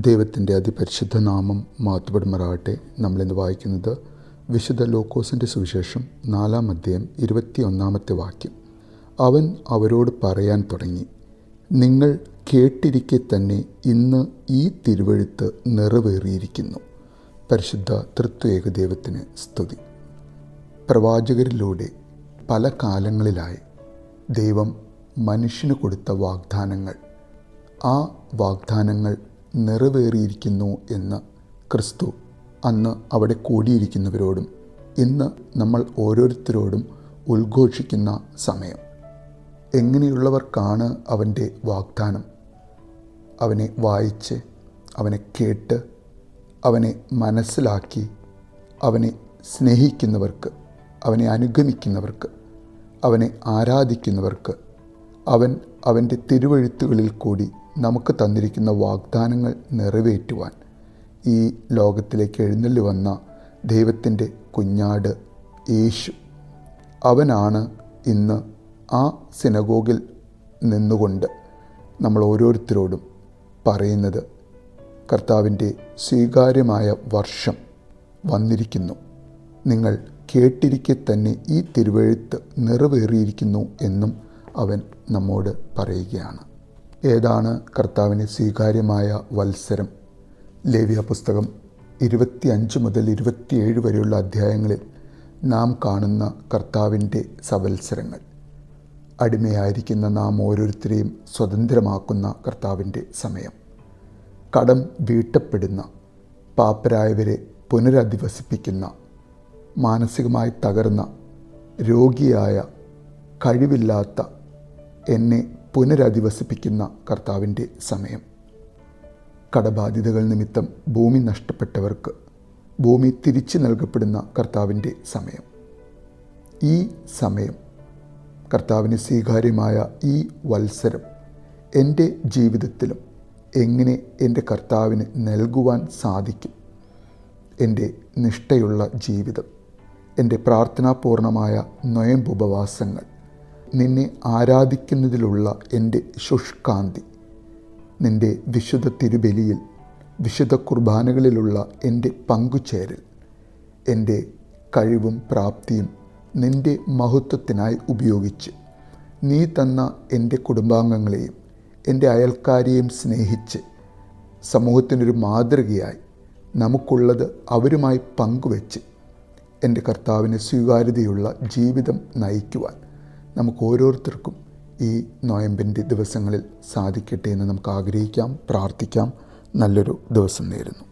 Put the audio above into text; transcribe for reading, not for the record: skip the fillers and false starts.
ദൈവത്തിൻ്റെ അതിപരിശുദ്ധ നാമം മഹത്വപ്പെടുമാറാകട്ടെ. നമ്മളിന്ന് വായിക്കുന്നത് വിശുദ്ധ ലൂക്കോസിൻ്റെ സുവിശേഷം 4-ാം അധ്യായം 21-ാമത്തെ വാക്യം. അവൻ അവരോട് പറയാൻ തുടങ്ങി, നിങ്ങൾ കേട്ടിരിക്കെ തന്നെ ഇന്ന് ഈ തിരുവെഴുത്ത് നിറവേറിയിരിക്കുന്നു. പരിശുദ്ധ തൃത്വൈക ദൈവത്തിന് സ്തുതി. പ്രവാചകരിലൂടെ പല കാലങ്ങളിലായി ദൈവം മനുഷ്യന് കൊടുത്ത വാഗ്ദാനങ്ങൾ, ആ വാഗ്ദാനങ്ങൾ നിറവേറിയിരിക്കുന്നു എന്ന് ക്രിസ്തു അന്ന് അവിടെ കൂടിയിരിക്കുന്നവരോടും ഇന്ന് നമ്മൾ ഓരോരുത്തരോടും ഉദ്ഘോഷിക്കുന്ന സമയം. എങ്ങനെയുള്ളവർക്കാണ് അവൻ്റെ വാഗ്ദാനം? അവനെ വായിച്ച്, അവനെ കേട്ട്, അവനെ മനസ്സിലാക്കി, അവനെ സ്നേഹിക്കുന്നവർക്ക്, അവനെ അനുഗമിക്കുന്നവർക്ക്, അവനെ ആരാധിക്കുന്നവർക്ക്, അവൻ്റെ തിരുവെഴുത്തുകളിൽ കൂടി നമുക്ക് തന്നിരിക്കുന്ന വാഗ്ദാനങ്ങൾ നിറവേറ്റുവാൻ ഈ ലോകത്തിലേക്ക് എഴുന്നള്ളി വന്ന ദൈവത്തിൻ്റെ കുഞ്ഞാട് യേശു, അവനാണ് ഇന്ന് ആ സിനഗോഗിൽ നിന്നുകൊണ്ട് നമ്മൾ ഓരോരുത്തരോടും പറയുന്നത്, കർത്താവിൻ്റെ സ്വീകാര്യമായ വർഷം വന്നിരിക്കുന്നു, നിങ്ങൾ കേട്ടിരിക്കെ തന്നെ ഈ തിരുവെഴുത്ത് നിറവേറിയിരിക്കുന്നു എന്നും അവൻ നമ്മോട് പറയുകയാണ്. ഏതാണ് കർത്താവിന് സ്വീകാര്യമായ വത്സരം? ലേവ്യ പുസ്തകം 25 മുതൽ 27 വരെയുള്ള അധ്യായങ്ങളിൽ നാം കാണുന്ന കർത്താവിൻ്റെ സവത്സരങ്ങൾ, അടിമയായിരിക്കുന്ന നാം ഓരോരുത്തരെയും സ്വതന്ത്രമാക്കുന്ന കർത്താവിൻ്റെ സമയം, കടം വീട്ടപ്പെടുന്ന, പാപ്പരായവരെ പുനരധിവസിപ്പിക്കുന്ന, മാനസികമായി തകർന്ന, രോഗിയായ, കഴിവില്ലാത്ത എന്നെ പുനരധിവസിപ്പിക്കുന്ന കർത്താവിൻ്റെ സമയം, കടബാധ്യതകൾ നിമിത്തം ഭൂമി നഷ്ടപ്പെട്ടവർക്ക് ഭൂമി തിരിച്ചു നൽകപ്പെടുന്ന കർത്താവിൻ്റെ സമയം. ഈ സമയം, കർത്താവിന് സ്വീകാര്യമായ ഈ വത്സരം എൻ്റെ ജീവിതത്തിലും എങ്ങനെ എൻ്റെ കർത്താവിന് നൽകുവാൻ സാധിക്കും? എൻ്റെ നിഷ്ഠയുള്ള ജീവിതം, എൻ്റെ പ്രാർത്ഥനാപൂർണമായ നൊയമ്പുപവാസങ്ങൾ, നിന്നെ ആരാധിക്കുന്നതിലുള്ള എൻ്റെ ശുഷ്കാന്തി, നിൻ്റെ വിശുദ്ധ തിരുബലിയിൽ, വിശുദ്ധ കുർബാനകളിലുള്ള എൻ്റെ പങ്കുചേരൽ, എൻ്റെ കഴിവും പ്രാപ്തിയും നിൻ്റെ മഹത്വത്തിനായി ഉപയോഗിച്ച് നീ തന്ന എൻ്റെ കുടുംബാംഗങ്ങളെയും എൻ്റെ അയൽക്കാരെയും സ്നേഹിച്ച് സമൂഹത്തിനൊരു മാതൃകയായി നമുക്കുള്ളത് അവരുമായി പങ്കുവെച്ച് എൻ്റെ കർത്താവിന് സ്വീകാര്യതയുള്ള ജീവിതം നയിക്കുവാൻ നമുക്ക് ഓരോരുത്തർക്കും ഈ നോയമ്പിൻ്റെ ദിവസങ്ങളിൽ സാധിക്കട്ടെ എന്ന് നമുക്ക് ആഗ്രഹിക്കാം, പ്രാർത്ഥിക്കാം. നല്ലൊരു ദിവസം നേരുന്നു.